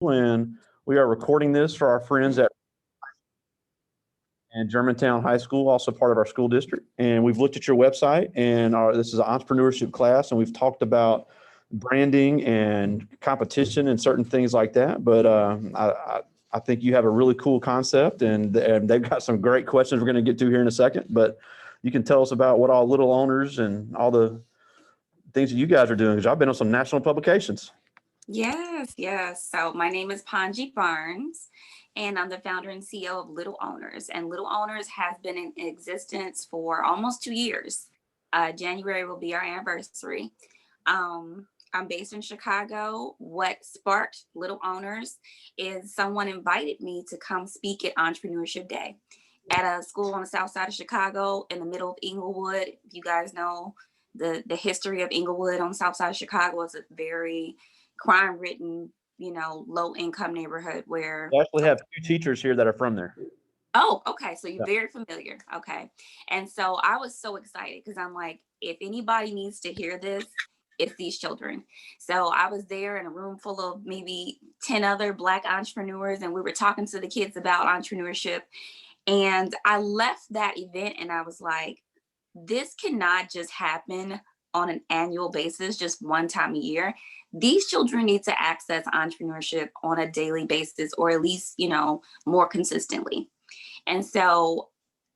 and we are recording this for our friends at and Germantown High School, also part of our school district. And we've looked at your website, and this is an entrepreneurship class, and we've talked about branding and competition and certain things like that. But I think you have a really cool concept, and they've got some great questions we're going to get to here in a second. But you can tell us about what all Little Owners and all the things that you guys are doing, because I've been on some national publications. Yes. So my name is Pongee Barnes, and I'm the founder and CEO of Little Owners. And Little Owners has been in existence for almost 2 years. January will be our anniversary. I'm based in Chicago. What sparked Little Owners is someone invited me to come speak at Entrepreneurship Day at a school on the south side of Chicago in the middle of Inglewood. If you guys know the history of Inglewood on the south side of Chicago, is a very crime-ridden, low-income neighborhood where... We actually have 2 teachers here that are from there. Oh, okay. So you're very familiar. Okay. And so I was so excited because I'm like, if anybody needs to hear this, it's these children. So I was there in a room full of maybe 10 other Black entrepreneurs, and we were talking to the kids about entrepreneurship. And I left that event and I was like, this cannot just happen on an annual basis, just one time a year. These children need to access entrepreneurship on a daily basis, or at least, more consistently. And so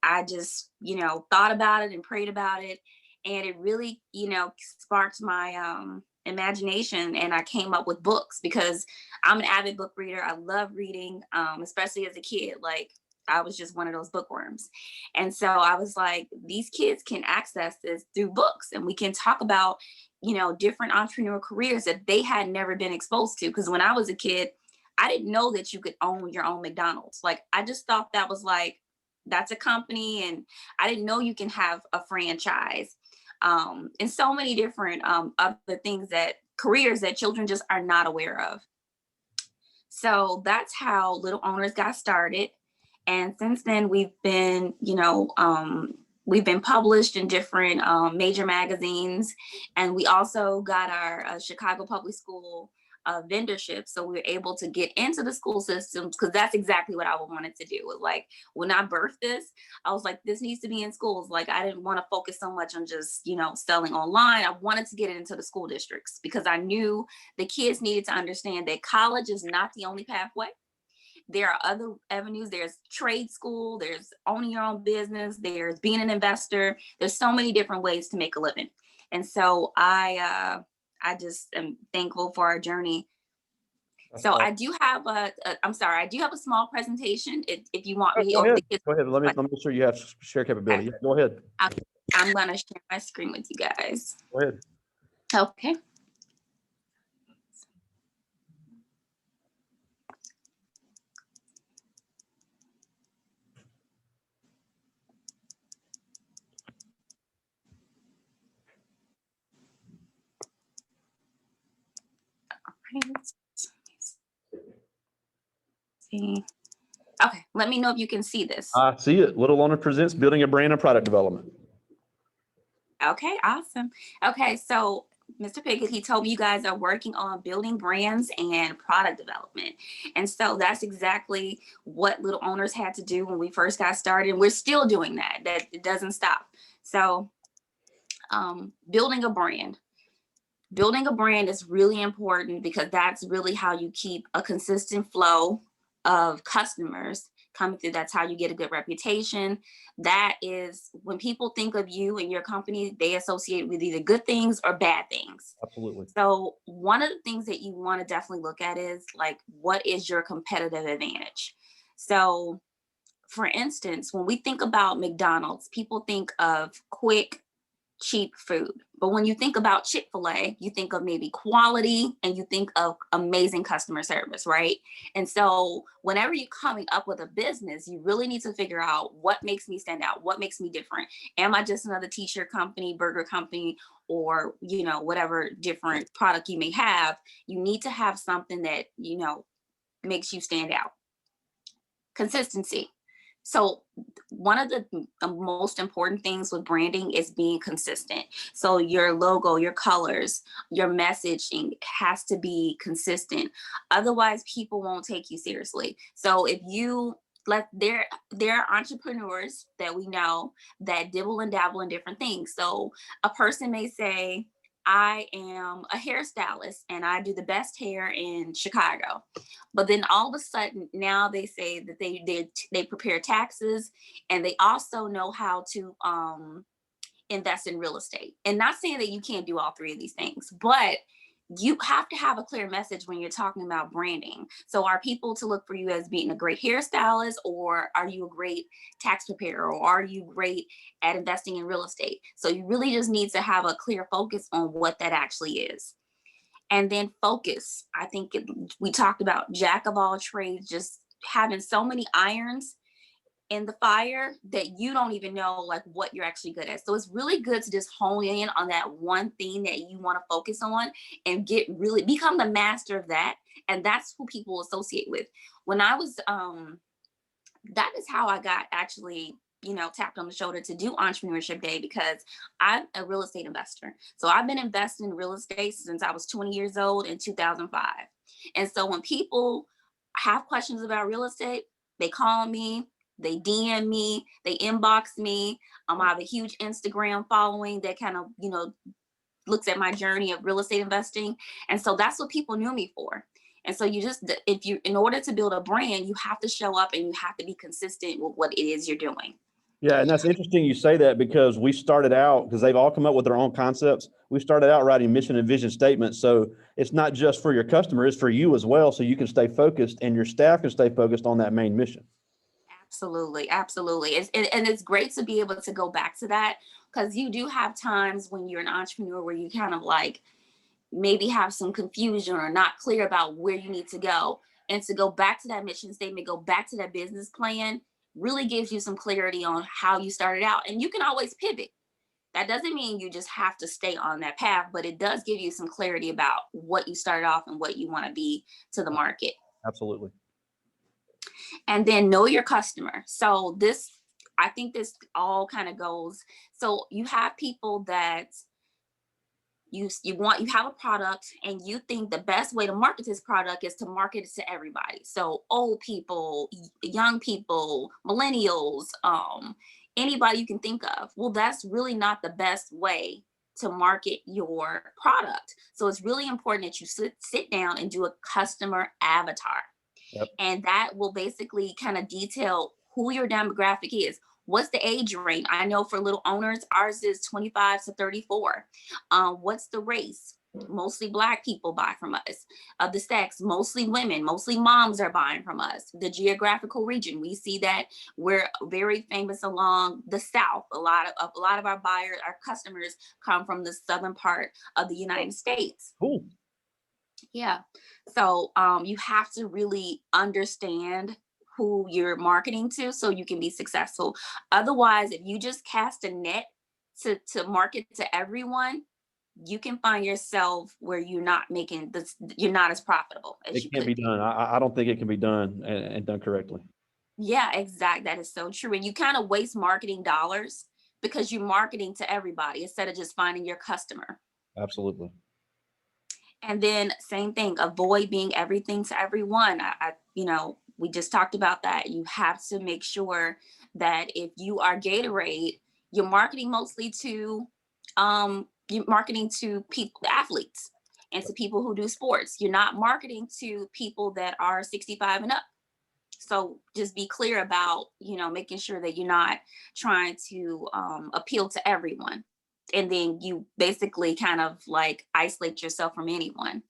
I just, thought about it and prayed about it. And it really, sparked my imagination. And I came up with books because I'm an avid book reader. I love reading, especially as a kid. Like, I was just one of those bookworms. And so I was like, these kids can access this through books, and we can talk about, different entrepreneurial careers that they had never been exposed to. Because when I was a kid, I didn't know that you could own your own McDonald's. Like, I just thought that was like, that's a company. And I didn't know you can have a franchise, and so many different other things, that careers that children just are not aware of. So that's how Little Owners got started. And since then, we've been published in different major magazines. And we also got our Chicago Public School vendorship. So we were able to get into the school systems, because that's exactly what I wanted to do. It was like, when I birthed this, I was like, this needs to be in schools. Like, I didn't want to focus so much on just, selling online. I wanted to get it into the school districts, because I knew the kids needed to understand that college is not the only pathway. There are other avenues. There's trade school, there's owning your own business, there's being an investor. There's so many different ways to make a living. And so I just am thankful for our journey. So I do have I do have a small presentation if you want me. Go ahead. Go ahead. Let me make sure you have share capability. Okay. Yeah, go ahead. I'm going to share my screen with you guys. Go ahead. Okay. See. Okay, let me know if you can see this. I see it. Little Owner presents Building a Brand and Product Development. Okay, awesome. Okay, so Mr. Pickett, he told me you guys are working on building brands and product development. And so that's exactly what Little Owners had to do when we first got started. And we're still doing that. That it doesn't stop. So building a brand. Building a brand is really important, because that's really how you keep a consistent flow of customers coming through. That's how you get a good reputation. That is, when people think of you and your company, they associate with either good things or bad things. Absolutely. So one of the things that you want to definitely look at is, like, what is your competitive advantage? So for instance, when we think about McDonald's, people think of quick, cheap food. But when you think about Chick-fil-A, you think of maybe quality, and you think of amazing customer service, right? And so whenever you're coming up with a business, you really need to figure out what makes me stand out, what makes me different. Am I just another t-shirt company, burger company, or, whatever different product you may have? You need to have something that, makes you stand out. Consistency. So one of the most important things with branding is being consistent. So your logo, your colors, your messaging has to be consistent. Otherwise, people won't take you seriously. So if you there are entrepreneurs that we know that dibble and dabble in different things. So a person may say, I am a hairstylist and I do the best hair in Chicago. But then all of a sudden now they say that they prepare taxes and they also know how to invest in real estate. And not saying that you can't do all three of these things, but you have to have a clear message when you're talking about branding. So are people to look for you as being a great hairstylist, or are you a great tax preparer, or are you great at investing in real estate? So you really just need to have a clear focus on what that actually is. And then focus. I think we talked about jack of all trades, just having so many irons in the fire that you don't even know like what you're actually good at. So it's really good to just hone in on that one thing that you want to focus on and become the master of that. And that's who people associate with. When I was that is how I got actually, tapped on the shoulder to do Entrepreneurship Day, because I'm a real estate investor. So I've been investing in real estate since I was 20 years old in 2005. And so when people have questions about real estate, they call me, they DM me, they inbox me. I have a huge Instagram following that kind of, looks at my journey of real estate investing. And so that's what people knew me for. And so in order to build a brand, you have to show up and you have to be consistent with what it is you're doing. Yeah, and that's interesting you say that, because we started out, because they've all come up with their own concepts. We started out writing mission and vision statements. So it's not just for your customer, it's for you as well. So you can stay focused and your staff can stay focused on that main mission. Absolutely. Absolutely. And it's great to be able to go back to that, because you do have times when you're an entrepreneur where you kind of like maybe have some confusion or not clear about where you need to go. And to go back to that mission statement, go back to that business plan, really gives you some clarity on how you started out. And you can always pivot. That doesn't mean you just have to stay on that path, but it does give you some clarity about what you started off and what you want to be to the market. Absolutely. And then know your customer. So I think this all kind of goes. So you have people that you have a product and you think the best way to market this product is to market it to everybody. So old people, young people, millennials, anybody you can think of. Well, that's really not the best way to market your product. So it's really important that you sit down and do a customer avatar. Yep. And that will basically kind of detail who your demographic is. What's the age range? I know for little owners, ours is 25 to 34. What's the race? Mostly Black people buy from us. The sex, mostly women, mostly moms are buying from us. The geographical region, we see that we're very famous along the South. A lot of our buyers, our customers come from the southern part of the United States. Cool. Yeah. So you have to really understand who you're marketing to so you can be successful. Otherwise, if you just cast a net to market to everyone, you can find yourself where you're not as profitable as you It can't be done. I don't think it can be done and done correctly. Yeah, exactly. That is so true. And you kind of waste marketing dollars because you're marketing to everybody instead of just finding your customer. Absolutely. And then same thing, avoid being everything to everyone. We just talked about that. You have to make sure that if you are Gatorade, you're marketing mostly to people, athletes, and to people who do sports. You're not marketing to people that are 65 and up. So just be clear about, making sure that you're not trying to appeal to everyone. And then you basically kind of like isolate yourself from anyone.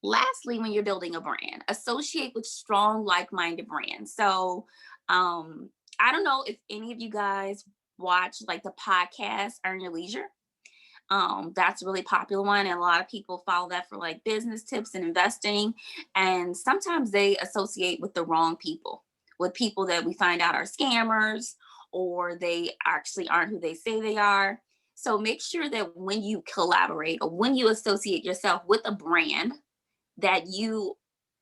Lastly, when you're building a brand, associate with strong, like-minded brands. So I don't know if any of you guys watch like the podcast Earn Your Leisure. That's a really popular one, and a lot of people follow that for like business tips and investing. And sometimes they associate with the wrong people, with people that we find out are scammers, or they actually aren't who they say they are. So make sure that when you collaborate or when you associate yourself with a brand, that you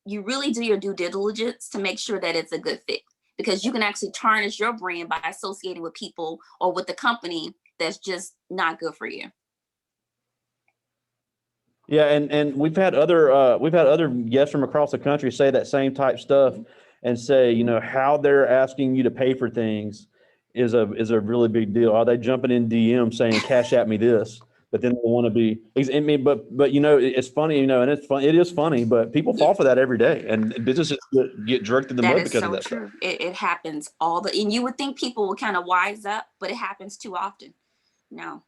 you really do your due diligence to make sure that it's a good fit, because you can actually tarnish your brand by associating with people or with the company that's just not good for you. Yeah, and we've had other guests from across the country say that same type stuff and say, you know, how they're asking you to pay for things is a really big deal. Are they jumping in DM saying cash at me this? But then they want to be, I mean, but you know, it's funny, you know, and it's fun. It is funny, but people fall for that every day, and businesses get jerked in the That mud is because of so that stuff. true. It happens and you would think people would kind of wise up, but it happens too often. No.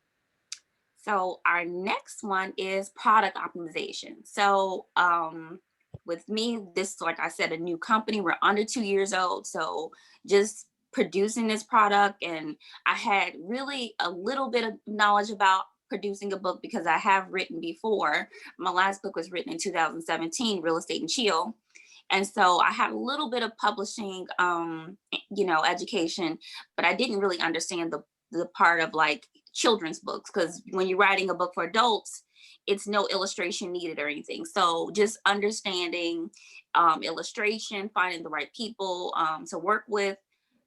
So our next one is product optimization. So with me, this, like I said, a new company, we're under 2 years old. So just producing this product, and I had really a little bit of knowledge about producing a book because I have written before. My last book was written in 2017, Real Estate and Chill. And so I had a little bit of publishing, education, but I didn't really understand the part of like children's books, because when you're writing a book for adults, it's no illustration needed or anything. So just understanding illustration, finding the right people to work with,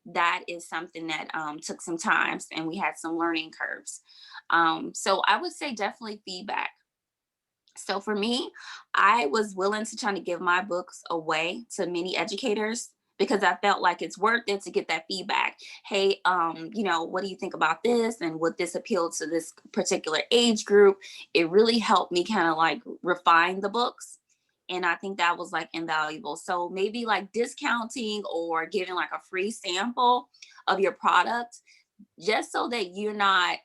that is something that took some time, and we had some learning curves. So I would say definitely feedback. So for me, I was willing to try to give my books away to many educators because I felt like it's worth it to get that feedback. Hey, what do you think about this? And would this appeal to this particular age group? It really helped me kind of like refine the books. And I think that was like invaluable. So maybe like discounting or giving like a free sample of your product, just so that you're not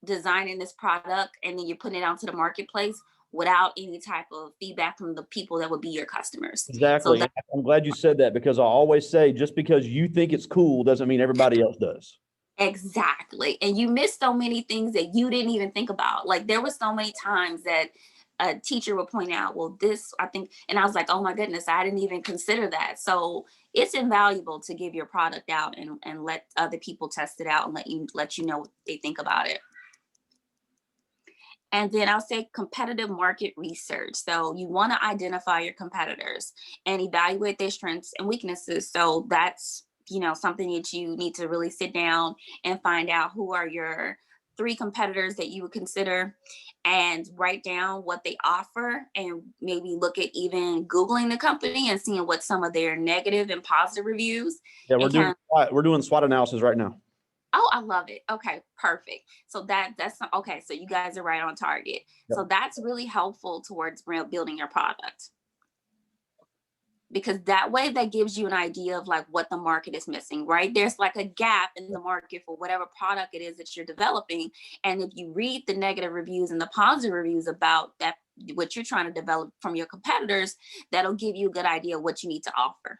designing this product and then you're putting it out to the marketplace without any type of feedback from the people that would be your customers. So Exactly. I'm glad you said that, because I always say just because you think it's cool doesn't mean everybody else does. exactly. And you miss so many things that you didn't even think about. Like there were so many times that a teacher would point out, well, this, I think, and I was like, oh my goodness, I didn't even consider that. So it's invaluable to give your product out and let other people test it out and let you know what they think about it. And then I'll say competitive market research. So you want to identify your competitors and evaluate their strengths and weaknesses. So that's, something that you need to really sit down and find out who are your 3 competitors that you would consider, and write down what they offer, and maybe look at even Googling the company and seeing what some of their negative and positive reviews. Yeah, And kind of, we're doing SWOT analysis right now. oh, I love it. Okay, perfect. So that's okay. So you guys are right on target. Yep. So that's really helpful towards building your product, because that way that gives you an idea of like what the market is missing, right? There's like a gap in the market for whatever product it is that you're developing. And if you read the negative reviews and the positive reviews about that, what you're trying to develop from your competitors, that'll give you a good idea of what you need to offer.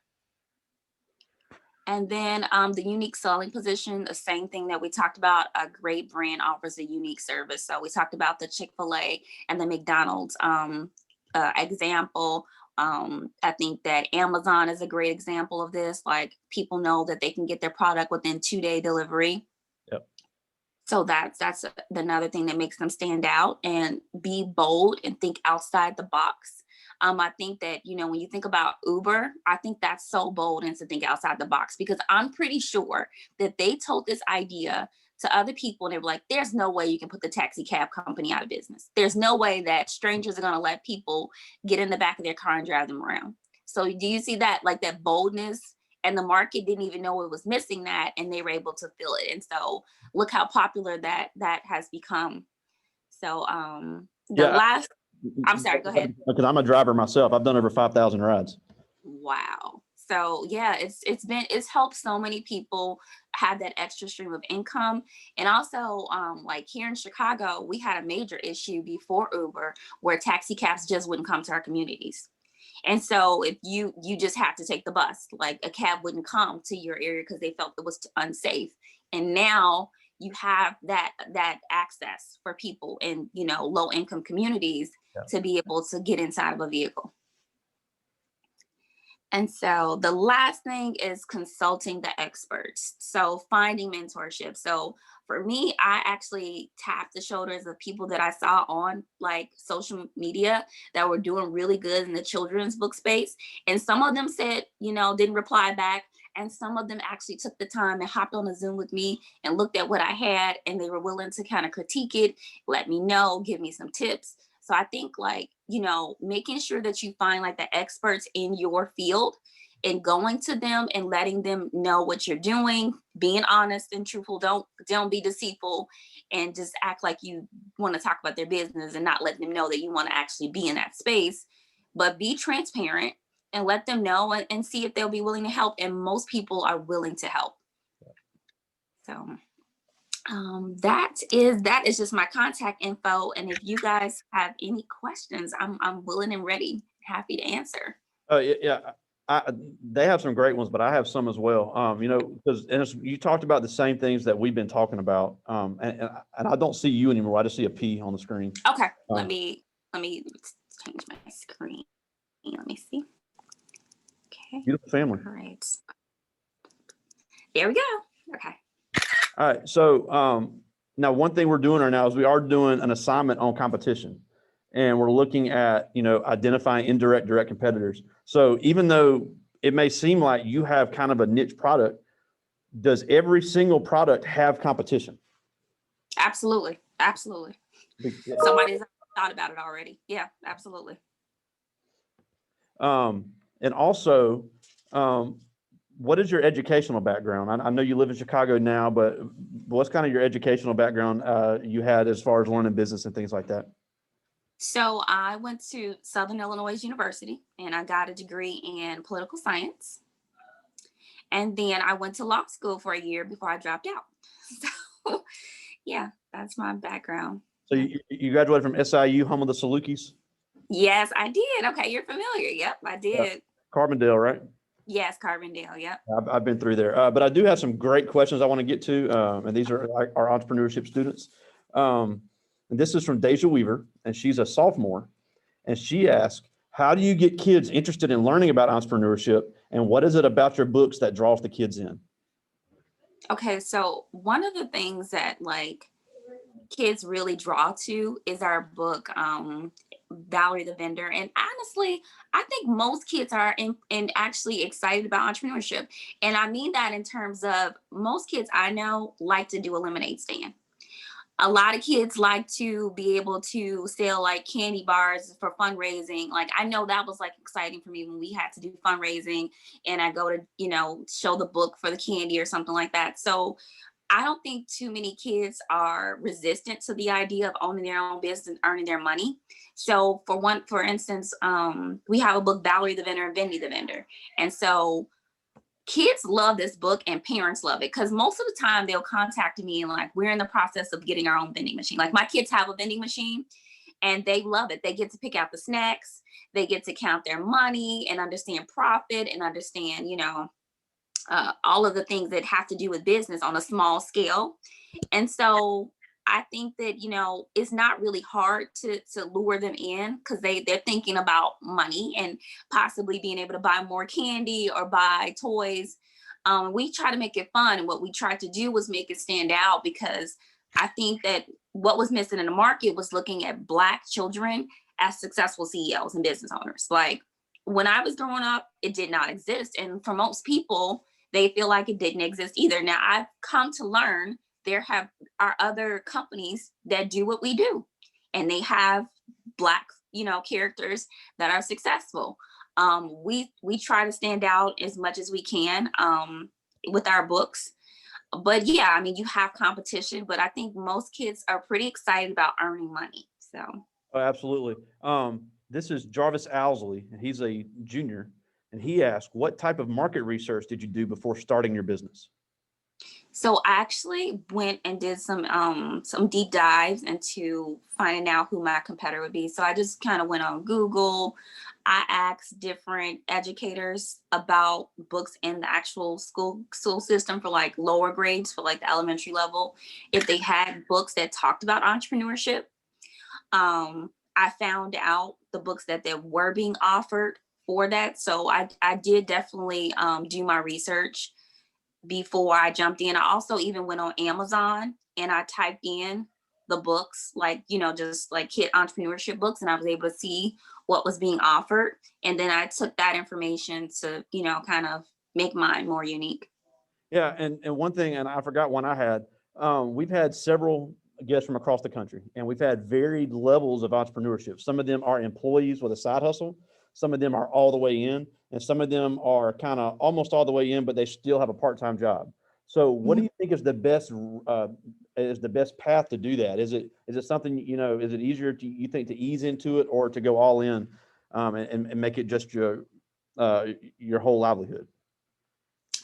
And then the unique selling position, the same thing that we talked about. A great brand offers a unique service. So we talked about the Chick-fil-A and the McDonald's example. I think that Amazon is a great example of this. Like people know that they can get their product within 2-day delivery. Yep. So that's another thing that makes them stand out, and be bold and think outside the box. I think that, when you think about Uber, I think that's so bold and to think outside the box, because I'm pretty sure that they told this idea to other people and they were like, there's no way you can put the taxi cab company out of business. There's no way that strangers are going to let people get in the back of their car and drive them around. So do you see that, like that boldness? And the market didn't even know it was missing that, and they were able to fill it. And so look how popular that has become. So last, I'm sorry, go ahead. Because I'm a driver myself. I've done over 5,000 rides. Wow. So yeah, it's helped so many people have that extra stream of income. And also like here in Chicago, we had a major issue before Uber where taxi cabs just wouldn't come to our communities. And so if you just had to take the bus, like a cab wouldn't come to your area because they felt it was unsafe. And now you have that access for people in, low income communities to be able to get inside of a vehicle. And so the last thing is consulting the experts. So finding mentorship. So for me, I actually tapped the shoulders of people that I saw on like social media that were doing really good in the children's book space. And some of them said, didn't reply back. And some of them actually took the time and hopped on a Zoom with me and looked at what I had, and they were willing to kind of critique it, let me know, give me some tips. So I think like, making sure that you find like the experts in your field and going to them and letting them know what you're doing, being honest and truthful. Don't be deceitful and just act like you want to talk about their business and not let them know that you want to actually be in that space. But be transparent and let them know and see if they'll be willing to help. And most people are willing to help. So that is just my contact info. And if you guys have any questions, I'm willing and ready, happy to answer. Yeah. They have some great ones, but I have some as well. Because you talked about the same things that we've been talking about. And I don't see you anymore. I just see a P on the screen. Okay. Let me change my screen. Let me see. Okay. Beautiful family. All right. There we go. Okay. All right. So now one thing we're doing right now is we are doing an assignment on competition, and we're looking at, identifying indirect, direct competitors. So even though it may seem like you have kind of a niche product, does every single product have competition? Absolutely. Absolutely. Somebody's thought about it already. Yeah, absolutely. And also, what is your educational background? I know you live in Chicago now, but what's kind of your educational background you had as far as learning business and things like that? So I went to Southern Illinois University and I got a degree in political science. And then I went to law school for a year before I dropped out. So yeah, that's my background. So you graduated from SIU, home of the Salukis? Yes, I did. Okay, you're familiar. Yep, I did. Yeah. Carbondale, right? Yes, Carbondale. Yep. I've been through there, but I do have some great questions I want to get to, and these are our entrepreneurship students. And this is from Deja Weaver, and she's a sophomore, and she asked, how do you get kids interested in learning about entrepreneurship, and what is it about your books that draws the kids in? Okay, so one of the things that like kids really draw to is our book, Valerie the Vendor. And honestly, I think most kids are actually excited about entrepreneurship. And I mean that in terms of most kids I know like to do a lemonade stand. A lot of kids like to be able to sell like candy bars for fundraising. Like I know that was like exciting for me when we had to do fundraising and I go to, show the book for the candy or something like that. So I don't think too many kids are resistant to the idea of owning their own business and earning their money. So for instance, we have a book, Valerie the Vendor and Vendy the Vendor. And so kids love this book and parents love it because most of the time they'll contact me and like, we're in the process of getting our own vending machine. Like my kids have a vending machine and they love it. They get to pick out the snacks. They get to count their money and understand profit and understand, all of the things that have to do with business on a small scale. And so I think that, it's not really hard to lure them in because they're thinking about money and possibly being able to buy more candy or buy toys. We try to make it fun. And what we tried to do was make it stand out because I think that what was missing in the market was looking at Black children as successful CEOs and business owners. Like when I was growing up, it did not exist. And for most people, they feel like it didn't exist either. Now I've come to learn there are other companies that do what we do and they have Black, characters that are successful. We try to stand out as much as we can with our books. But yeah, I mean, you have competition, but I think most kids are pretty excited about earning money. So. Oh, absolutely. This is Jarvis Owsley, and he's a junior. And he asked, what type of market research did you do before starting your business? So I actually went and did some deep dives into finding out who my competitor would be. So I just kind of went on Google. I asked different educators about books in the actual school system for like lower grades, for like the elementary level, if they had books that talked about entrepreneurship. I found out the books that were being offered for that. So I did definitely do my research before I jumped in. I also even went on Amazon and I typed in the books, like, just like hit entrepreneurship books, and I was able to see what was being offered. And then I took that information to, kind of make mine more unique. Yeah, and one thing, and I forgot one I had. We've had several guests from across the country, and we've had varied levels of entrepreneurship. Some of them are employees with a side hustle. Some of them are all the way in, and some of them are kind of almost all the way in, but they still have a part-time job. So, what do you think is the best path to do that? Is it something, Is it easier you think to ease into it, or to go all in, and make it just your whole livelihood?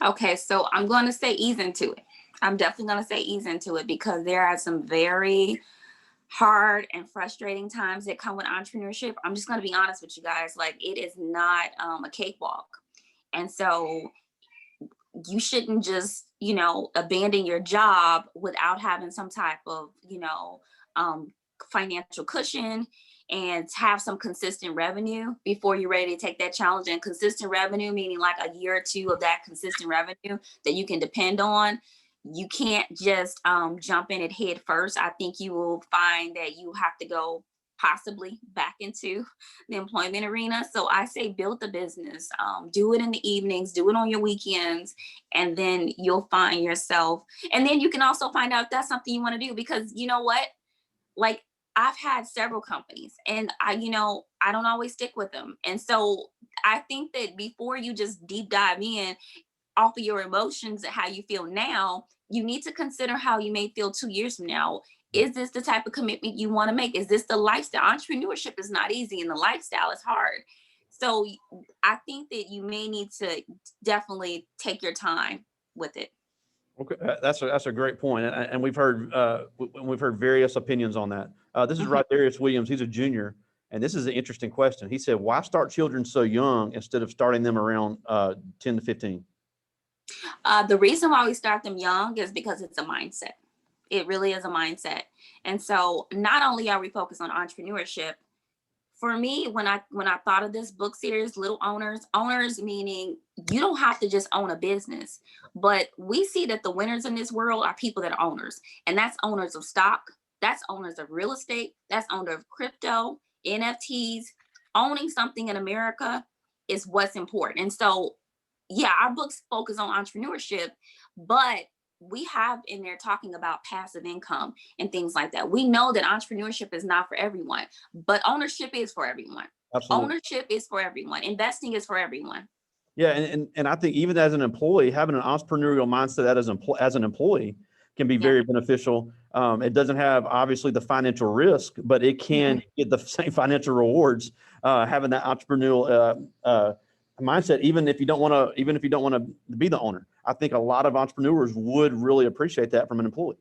Okay, so I'm going to say ease into it. I'm definitely going to say ease into it because there are some very hard and frustrating times that come with entrepreneurship. I'm just going to be honest with you guys. Like, it is not a cakewalk. And so you shouldn't just, abandon your job without having some type of, financial cushion and have some consistent revenue before you're ready to take that challenge. And consistent revenue, meaning like a year or two of that consistent revenue that you can depend on. You can't just jump in it head first. I think you will find that you have to go possibly back into the employment arena. So I say build the business, do it in the evenings, do it on your weekends, and then you'll find yourself. And then you can also find out if that's something you want to do, because you know what? Like, I've had several companies and I don't always stick with them. And so I think that before you just deep dive in off of your emotions and how you feel now, you need to consider how you may feel 2 years from now. Is this the type of commitment you want to make? Is this the lifestyle? Entrepreneurship is not easy and the lifestyle is hard. So I think that you may need to definitely take your time with it. Okay, that's a great point, and we've heard various opinions on that. This is Mhm. Darius Williams. He's a junior, and this is an interesting question. He said, "Why start children so young instead of starting them around 10 to 15?" The reason why we start them young is because it's a mindset. It really is a mindset. And so not only are we focused on entrepreneurship, for me, when I thought of this book series, little owners meaning you don't have to just own a business, but we see that the winners in this world are people that are owners, and that's owners of stock, that's owners of real estate, that's owner of crypto, NFTs. Owning something in America is what's important. And so, yeah, our books focus on entrepreneurship, but we have in there talking about passive income and things like that. We know that entrepreneurship is not for everyone, but ownership is for everyone. Absolutely. Ownership is for everyone. Investing is for everyone. Yeah, and I think even as an employee, having an entrepreneurial mindset as an employee can be Yeah. very beneficial. It doesn't have obviously the financial risk, but it can Mhm. get the same financial rewards having that entrepreneurial mindset. Even if you don't want to be the owner, I think a lot of entrepreneurs would really appreciate that from an employee.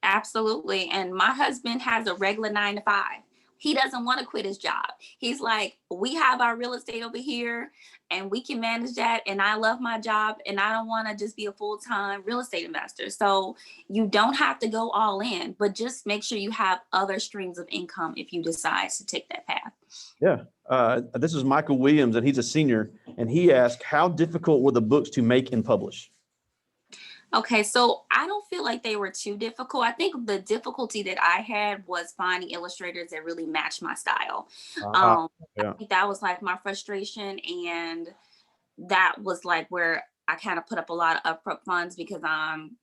Absolutely. And my husband has a regular 9 to 5. He doesn't want to quit his job. He's like, we have our real estate over here and we can manage that. And I love my job and I don't want to just be a full time real estate investor. So you don't have to go all in, but just make sure you have other streams of income if you decide to take that path. Yeah. This is Michael Williams, and he's a senior, and he asked, "How difficult were the books to make and publish?" Okay, so I don't feel like they were too difficult. I think the difficulty that I had was finding illustrators that really matched my style. Uh, I yeah. think that was like my frustration, and that was like where I kind of put up a lot of upfront funds because I'm,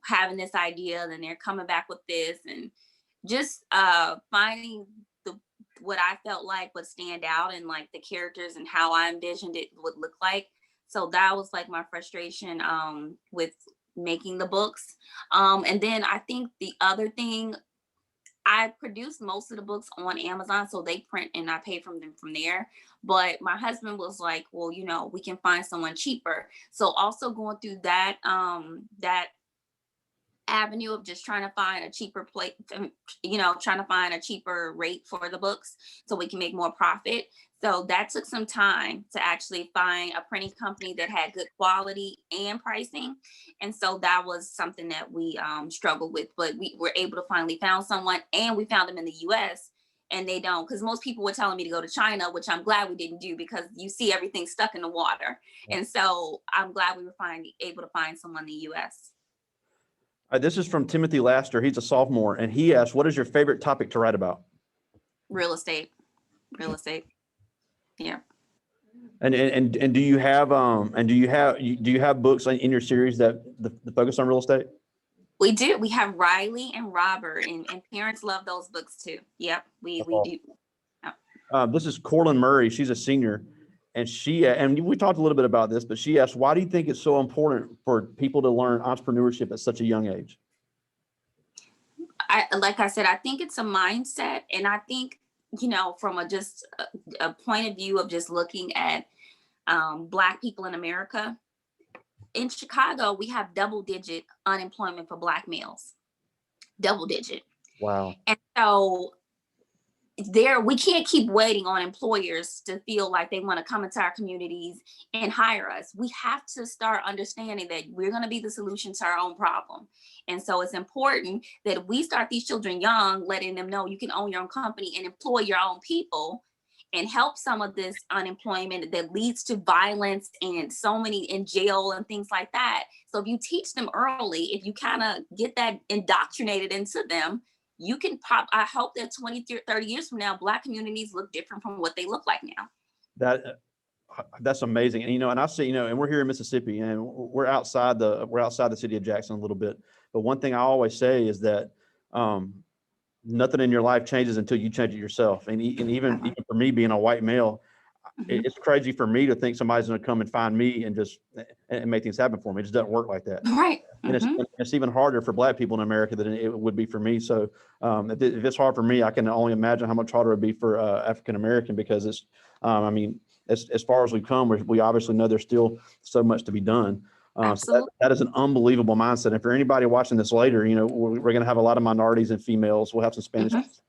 having this idea, then they're coming back with this, and just finding the what I felt like would stand out and like the characters and how I envisioned it would look like. So that was like my frustration with making the books. And then I think the other thing, I produce most of the books on Amazon, so they print and I pay from them from there. But my husband was like, well, we can find someone cheaper. So also going through that avenue of just trying to find a cheaper plate, trying to find a cheaper rate for the books so we can make more profit. So that took some time to actually find a printing company that had good quality and pricing. And so that was something that we struggled with, but we were able to finally found someone, and we found them in the US. and they don't, because most people were telling me to go to China, which I'm glad we didn't do, because you see everything stuck in the water. And so I'm glad we were able to find someone in the US. This is from Timothy Laster. He's a sophomore, and he asked, what is your favorite topic to write about? Real estate. Yeah. And do you have books in your series that focus on real estate? We do. We have Riley and Robert, and parents love those books too. Yep, we do. Yep. This is Corlin Murray. She's a senior, and we talked a little bit about this, but she asked, why do you think it's so important for people to learn entrepreneurship at such a young age? Like I said, I think it's a mindset, and I think, from a point of view of just looking at Black people in America. In Chicago, we have double-digit unemployment for Black males. Double-digit. Wow. And so we can't keep waiting on employers to feel like they want to come into our communities and hire us. We have to start understanding that we're going to be the solution to our own problem. And so it's important that we start these children young, letting them know you can own your own company and employ your own people, and help some of this unemployment that leads to violence and so many in jail and things like that. So if you teach them early, if you kind of get that indoctrinated into them, you can I hope that 20, 30 years from now, Black communities look different from what they look like now. That's amazing. And, and I see, and we're here in Mississippi, and we're outside the city of Jackson a little bit. But one thing I always say is that, nothing in your life changes until you change it yourself. And even for me, being a white male, it's crazy for me to think somebody's going to come and find me and just make things happen for me. It just doesn't work like that. Right. And it's even harder for Black people in America than it would be for me. So if it's hard for me, I can only imagine how much harder it would be for African American, because it's, as far as we've come, we obviously know there's still so much to be done. So that is an unbelievable mindset. And for anybody watching this later, we're going to have a lot of minorities and females. We'll have some Spanish as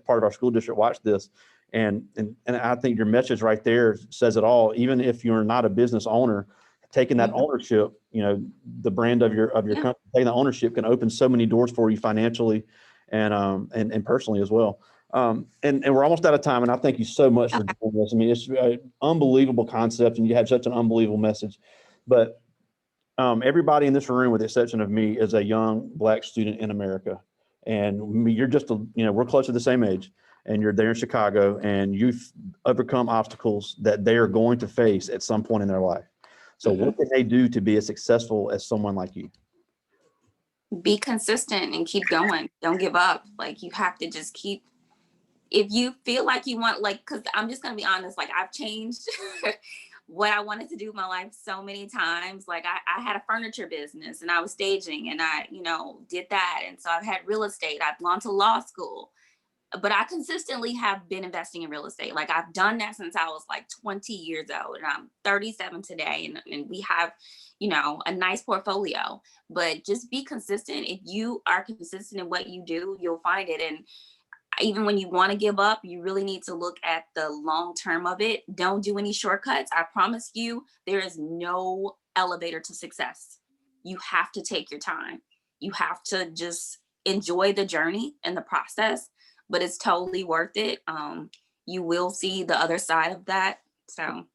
part of our school district watch this. And I think your message right there says it all. Even if you're not a business owner, taking that ownership, the brand of your company, taking the ownership can open so many doors for you financially and personally as well. And we're almost out of time, and I thank you so much for doing this. I mean, it's an unbelievable concept, and you have such an unbelievable message. But everybody in this room, with the exception of me, is a young Black student in America. And you're just, we're close to the same age, and you're there in Chicago, and you've overcome obstacles that they are going to face at some point in their life. So what can they do to be as successful as someone like you? Be consistent and keep going. Don't give up. Like, you have to just keep, if you feel like you want, because I'm just going to be honest, I've changed what I wanted to do in my life so many times. I had a furniture business, and I was staging, and I, did that. And so I've had real estate. I've gone to law school, but I consistently have been investing in real estate. I've done that since I was 20 years old, and I'm 37 today. And we have, a nice portfolio, but just be consistent. If you are consistent in what you do, you'll find it. And even when you want to give up, you really need to look at the long term of it. Don't do any shortcuts. I promise you, there is no elevator to success. You have to take your time. You have to just enjoy the journey and the process, but it's totally worth it. You will see the other side of that. So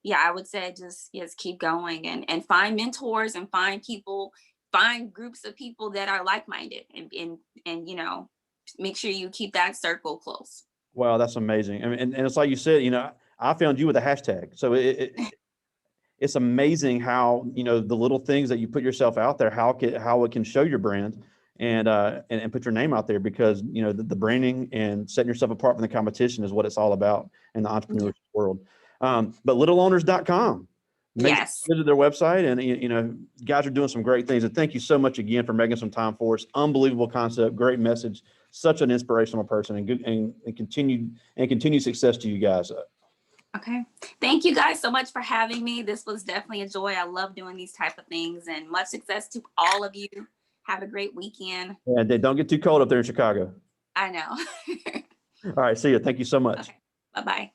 yeah, I would say just keep going and find mentors and find groups of people that are like-minded, and make sure you keep that circle close. Wow, that's amazing. And it's like you said, I found you with a hashtag. So it's amazing how, the little things that you put yourself out there, how it can show your brand and put your name out there, because, the branding and setting yourself apart from the competition is what it's all about in the entrepreneurship world. But littleowners.com. Yes. Visit their website, and, you guys are doing some great things. And thank you so much again for making some time for us. Unbelievable concept, great message, such an inspirational person, and continued success to you guys. Okay. Thank you guys so much for having me. This was definitely a joy. I love doing these type of things, and much success to all of you. Have a great weekend. And don't get too cold up there in Chicago. I know. All right. See you. Thank you so much. Okay. Bye-bye.